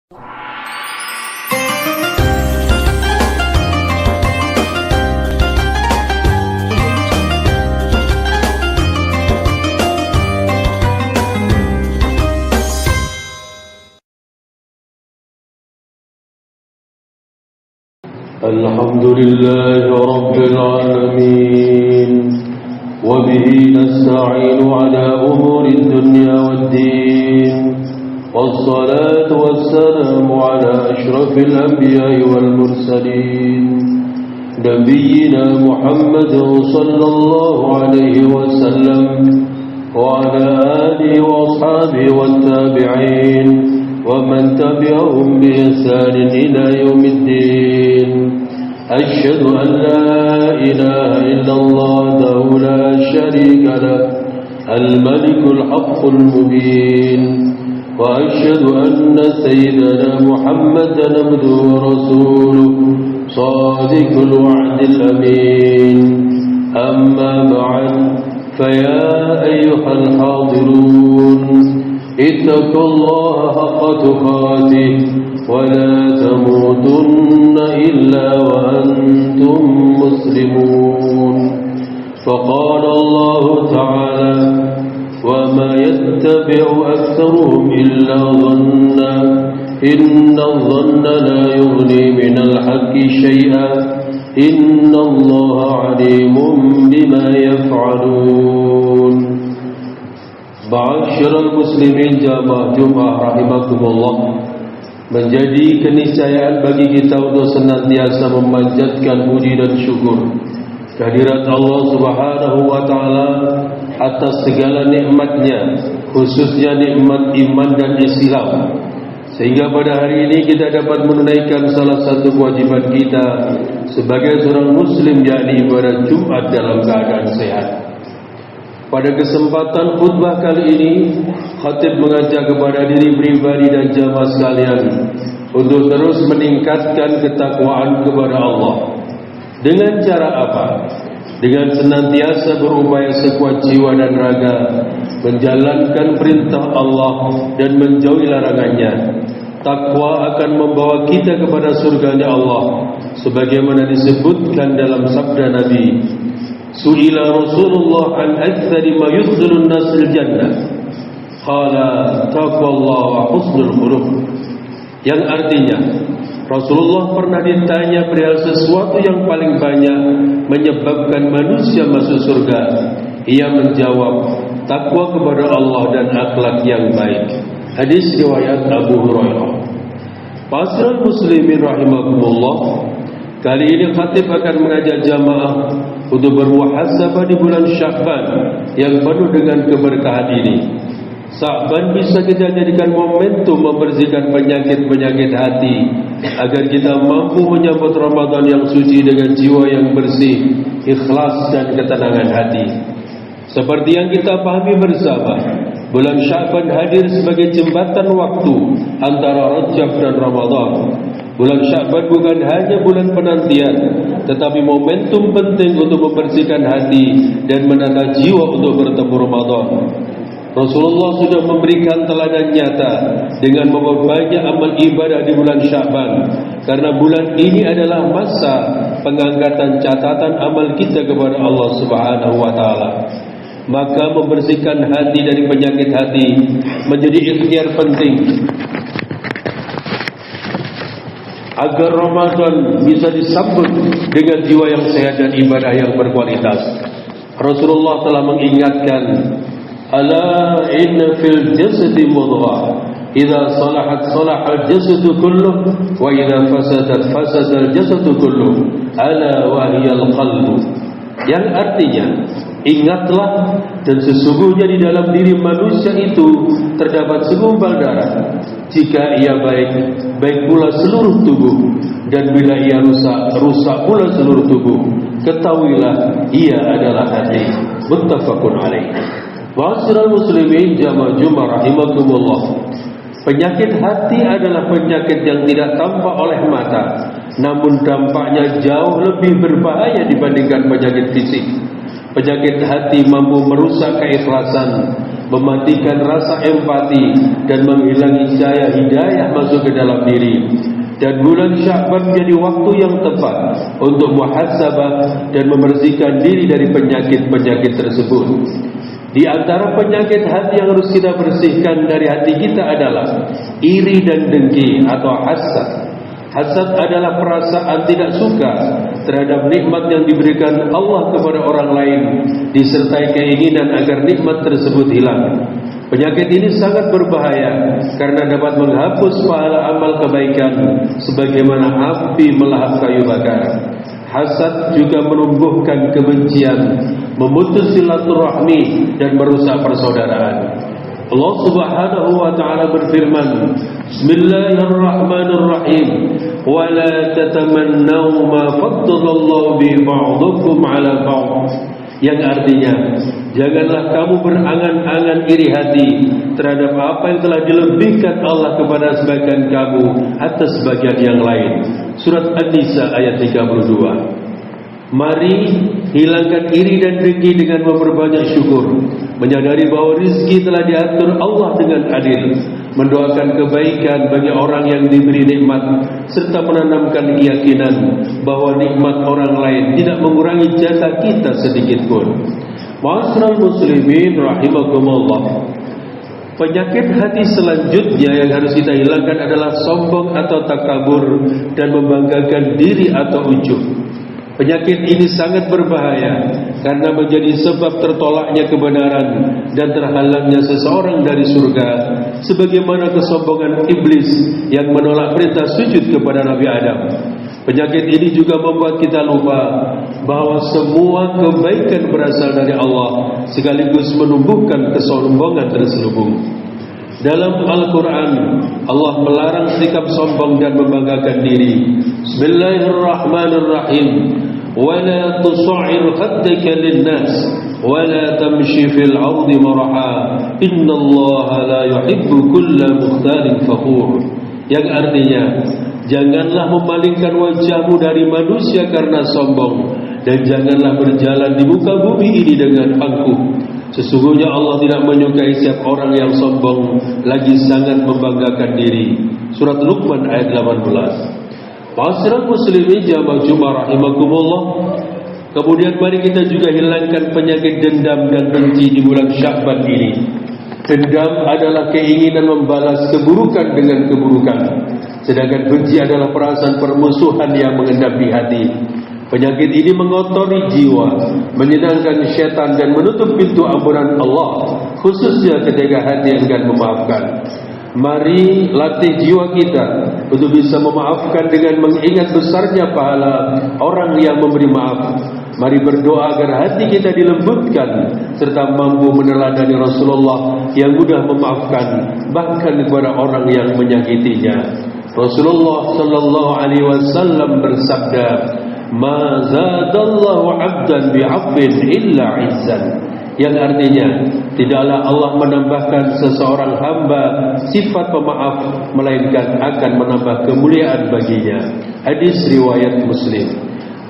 الحمد لله رب العالمين وبه نستعين على أمور الدنيا والدين والصلاة والسلام على أشرف الأنبياء والمرسلين نبينا محمد صلى الله عليه وسلم وعلى آله وأصحابه والتابعين ومن تبعهم بإحسان إلى يوم الدين أشهد أن لا إله إلا الله وحده لا شريك له الملك الحق المبين وأشهد أن سيدنا محمدا عبده ورسوله صادق الوعد الأمين أما بعد فيا أيها الحاضرون اتقوا الله حق تقاته ولا تموتن إلا وأنتم مسلمون فقال الله تعالى وما يتبع أكثرهم إلا ظنا إن الظن لا يغني من الحق شيئا إن الله عليم بما يفعلون. Ma'asyiral muslimin jamaah Jumat rahimakumullah, menjadi keniscayaan bagi kita untuk senantiasa memanjatkan puji dan syukur kehadirat Allah Subhanahu wa taala atas segala nikmatnya, khususnya nikmat iman dan Islam, sehingga pada hari ini kita dapat menunaikan salah satu kewajiban kita sebagai seorang muslim, yakni ibadah Jumat dalam keadaan sehat. Pada kesempatan khutbah kali ini, khatib mengajak kepada diri pribadi dan jamaah sekalian untuk terus meningkatkan ketakwaan kepada Allah. Dengan cara apa? Dengan senantiasa berupaya sekuat jiwa dan raga menjalankan perintah Allah dan menjauhi larangannya. Takwa akan membawa kita kepada surganya Allah, sebagaimana disebutkan dalam sabda Nabi, Su'ila Rasulullah an aktsari ma yudkhilun nasal jannah qala taqwallah wa husnul khuluq, yang artinya Rasulullah pernah ditanya perihal sesuatu yang paling banyak menyebabkan manusia masuk surga. Ia menjawab, takwa kepada Allah dan akhlak yang baik. Hadis riwayat Abu Hurairah. Ma'asyiral muslimin rahimakumullah, kali ini khatib akan mengajak jamaah untuk bermuhasabah di bulan Sya'ban yang penuh dengan keberkahan ini. Sya'ban bisa kita jadikan momentum membersihkan penyakit-penyakit hati agar kita mampu menyambut Ramadan yang suci dengan jiwa yang bersih, ikhlas dan ketenangan hati. Seperti yang kita pahami bersama, bulan Sya'ban hadir sebagai jembatan waktu antara Rajab dan Ramadan. Bulan Sya'ban bukan hanya bulan penantian, tetapi momentum penting untuk membersihkan hati dan menata jiwa untuk bertemu Ramadan. Rasulullah sudah memberikan teladan nyata dengan memperbanyak amal ibadah di bulan Sya'ban, karena bulan ini adalah masa pengangkatan catatan amal kita kepada Allah Subhanahu wa taala. Maka membersihkan hati dari penyakit hati menjadi ikhtiar penting agar Ramadan bisa disambut dengan jiwa yang sehat dan ibadah yang berkualitas. Rasulullah telah mengingatkan, ala inna fil jasadi mudghah idza salahat salahal jasadu kulluh wa idza fasadat fasadal jasadu kulluh ala wa hiyal qalbu, yang artinya ingatlah, dan sesungguhnya di dalam diri manusia itu terdapat segumpal darah. Jika ia baik, baik pula seluruh tubuh, dan bila ia rusak, rusak pula seluruh tubuh. Ketahuilah ia adalah hati. Muttafaqun alaih. Ma'asyiral muslimin jamaah Jumat rahimakumullah, penyakit hati adalah penyakit yang tidak tampak oleh mata, namun dampaknya jauh lebih berbahaya dibandingkan penyakit fisik. Penyakit hati mampu merusak keikhlasan, mematikan rasa empati dan menghilangi cahaya hidayah masuk ke dalam diri. Dan bulan Sya'ban menjadi waktu yang tepat untuk muhasabah dan membersihkan diri dari penyakit-penyakit tersebut. Di antara penyakit hati yang harus kita bersihkan dari hati kita adalah iri dan dengki atau hasad. Hasad adalah perasaan tidak suka terhadap nikmat yang diberikan Allah kepada orang lain, disertai keinginan agar nikmat tersebut hilang. Penyakit ini sangat berbahaya karena dapat menghapus pahala amal kebaikan sebagaimana api melahap kayu bakar. Hasad juga menumbuhkan kebencian, memutus silaturahmi dan merusak persaudaraan. Allah Subhanahu wa taala berfirman, Bismillahirrahmanirrahim, wa la tatamannaw ma faddalallahu bi ba'dukum 'ala ba'd. Yang artinya, janganlah kamu berangan-angan iri hati terhadap apa yang telah dilebihkan Allah kepada sebagian kamu atas sebagian yang lain. Surat An-Nisa ayat 32. Mari hilangkan iri dan dengki dengan memperbanyak syukur, menyadari bahwa rizki telah diatur Allah dengan adil, mendoakan kebaikan bagi orang yang diberi nikmat, serta menanamkan keyakinan bahwa nikmat orang lain tidak mengurangi jasa kita sedikit pun. Ma'asyiral muslimin rahimakumullah. Penyakit hati selanjutnya yang harus kita hilangkan adalah sombong atau takabur dan membanggakan diri atau ujub. Penyakit ini sangat berbahaya karena menjadi sebab tertolaknya kebenaran dan terhalangnya seseorang dari surga, sebagaimana kesombongan iblis yang menolak perintah sujud kepada Nabi Adam. Penyakit ini juga membuat kita lupa bahwa semua kebaikan berasal dari Allah, sekaligus menumbuhkan kesombongan terselubung. Dalam Al-Quran, Allah melarang sikap sombong dan membanggakan diri. Bismillahirrahmanirrahim. وَلَا تُصَعِّرْ خَدَّكَ لِلنَّاسِ وَلَا تَمْشِ فِي الْأَرْضِ مَرَحًا إِنَّ اللَّهَ لَا يُحِبُّ كُلَّ مُخْتَالٍ فَخُورٍ. Yang artinya, janganlah memalingkan wajahmu dari manusia karena sombong, dan janganlah berjalan di muka bumi ini dengan angkuh. Sesungguhnya Allah tidak menyukai setiap orang yang sombong, lagi sangat membanggakan diri. Surat Luqman ayat 18. Ma'asyiral muslimin jamaah Jumat rahimakumullah. Kemudian mari kita juga hilangkan penyakit dendam dan benci di bulan Sya'ban ini. Dendam adalah keinginan membalas keburukan dengan keburukan, sedangkan benci adalah perasaan permusuhan yang mengendap di hati. Penyakit ini mengotori jiwa, menyenangkan syaitan dan menutup pintu ampunan Allah, khususnya ketika hati enggan memaafkan. Mari latih jiwa kita untuk bisa memaafkan dengan mengingat besarnya pahala orang yang memberi maaf. Mari berdoa agar hati kita dilembutkan serta mampu meneladani Rasulullah yang mudah memaafkan bahkan kepada orang yang menyakitinya. Rasulullah sallallahu alaihi wasallam bersabda, "Ma zadallahu 'abdan bi'afwin illa 'izzan." Yang artinya, tidaklah Allah menambahkan seseorang hamba sifat pemaaf, melainkan akan menambah kemuliaan baginya. Hadis riwayat Muslim.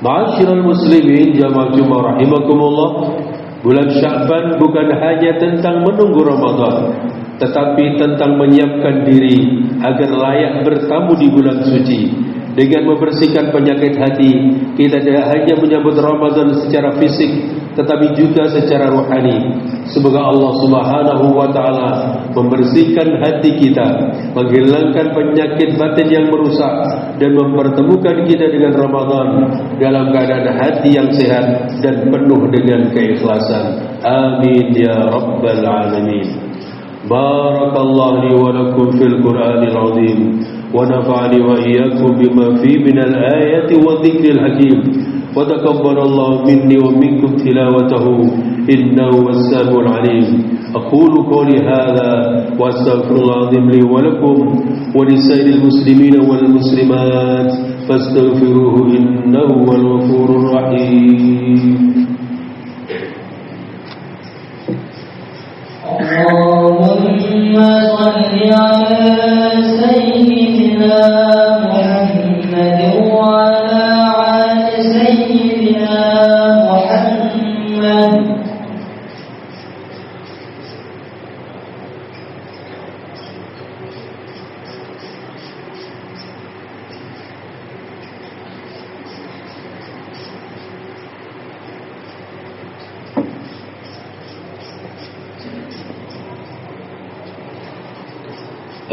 Ma'asyiral muslimin jamaah Jumat rahimakumullah. Bulan Sya'ban bukan hanya tentang menunggu Ramadan, tetapi tentang menyiapkan diri agar layak bertamu di bulan suci. Dengan membersihkan penyakit hati, kita tidak hanya menyambut Ramadan secara fisik, tetapi juga secara rohani. Semoga Allah Subhanahu wa taala membersihkan hati kita, menghilangkan penyakit batin yang merusak, dan mempertemukan kita dengan Ramadan dalam keadaan hati yang sehat dan penuh dengan keikhlasan. Amin ya rabbal alamin. Barakallahu li wa lakum fil Qur'anil azim. ونفعني وإياكم بما فيه من الآيات والذكر الحكيم وتقبل الله مني ومنكم تلاوته إنه هو السميع العليم. أقول قولي هذا وأستغفر الله العظيم لي ولكم ولسائر المسلمين والمسلمات فاستغفروه إنه هو الغفور الرحيم. اللهم صل على سيدنا محمد وعلى آل سيدنا محمد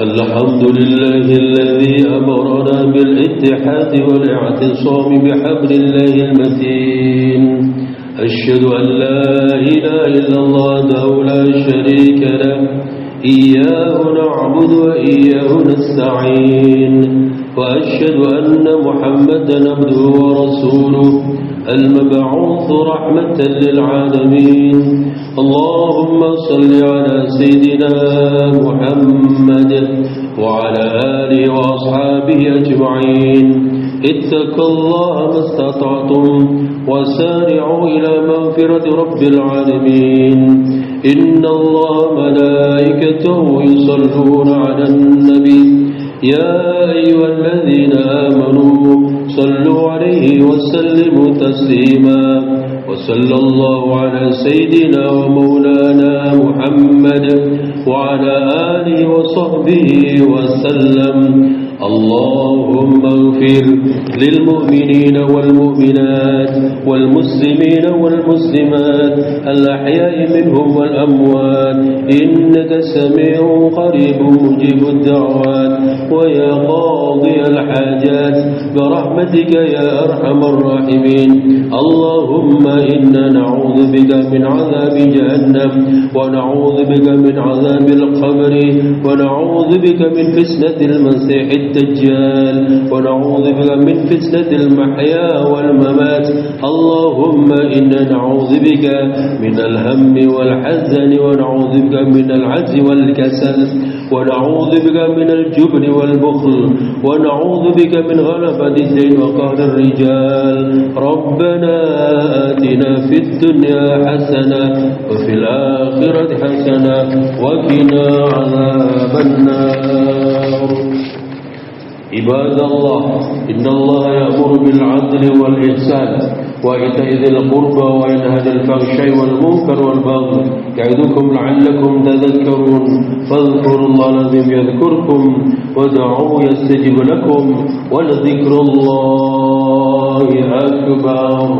الحمد لله الذي أمرنا بالاتحاد والاعتصام بحبل الله المتين أشهد أن لا إله إلا الله وحده لا شريك له إياه نعبد وإياه نستعين وأشهد أن محمدا عبده ورسوله المبعوث رحمة للعالمين اللهم صل على سيدنا محمد وعلى آله وأصحابه أجمعين اتقوا الله ما استطعتم وسارعوا إلى مغفرة رب العالمين إن الله ملائكته يصلون على النبي يا أيها الذين آمنوا صلوا عليه وسلموا تسليما وصلى الله على سيدنا ومولانا محمد وعلى آله وصحبه وسلم اللهم اغفر للمؤمنين والمؤمنات والمسلمين والمسلمات الأحياء منهم والأموات إنك سميع قريب مجيب الدعوات ويا قاضي الحاجات برحمتك يا أرحم الراحمين اللهم إنا نعوذ بك من عذاب جهنم ونعوذ بك من عذاب القبر ونعوذ بك من فتنة المسيح الدجال ونعوذ بك من فتنة المحيا والممات اللهم إنا نعوذ بك من الهم والحزن ونعوذ بك من العجز والكسل ونعوذ بك من الجبن والبخل ونعوذ بك من غلبة الدين وقهر الرجال ربنا آتنا في الدنيا حسنة وفي الآخرة حسنة وقنا عذاب النار عباد الله إن الله يأمر بالعدل والإحسان وإيتاء ذي القربى وينهى عن الفحشاء والمنكر والبغي يعظكم لعلكم تذكرون فاذكروا الله العظيم يذكركم ودعوه يستجب لكم ولذكر الله أكبر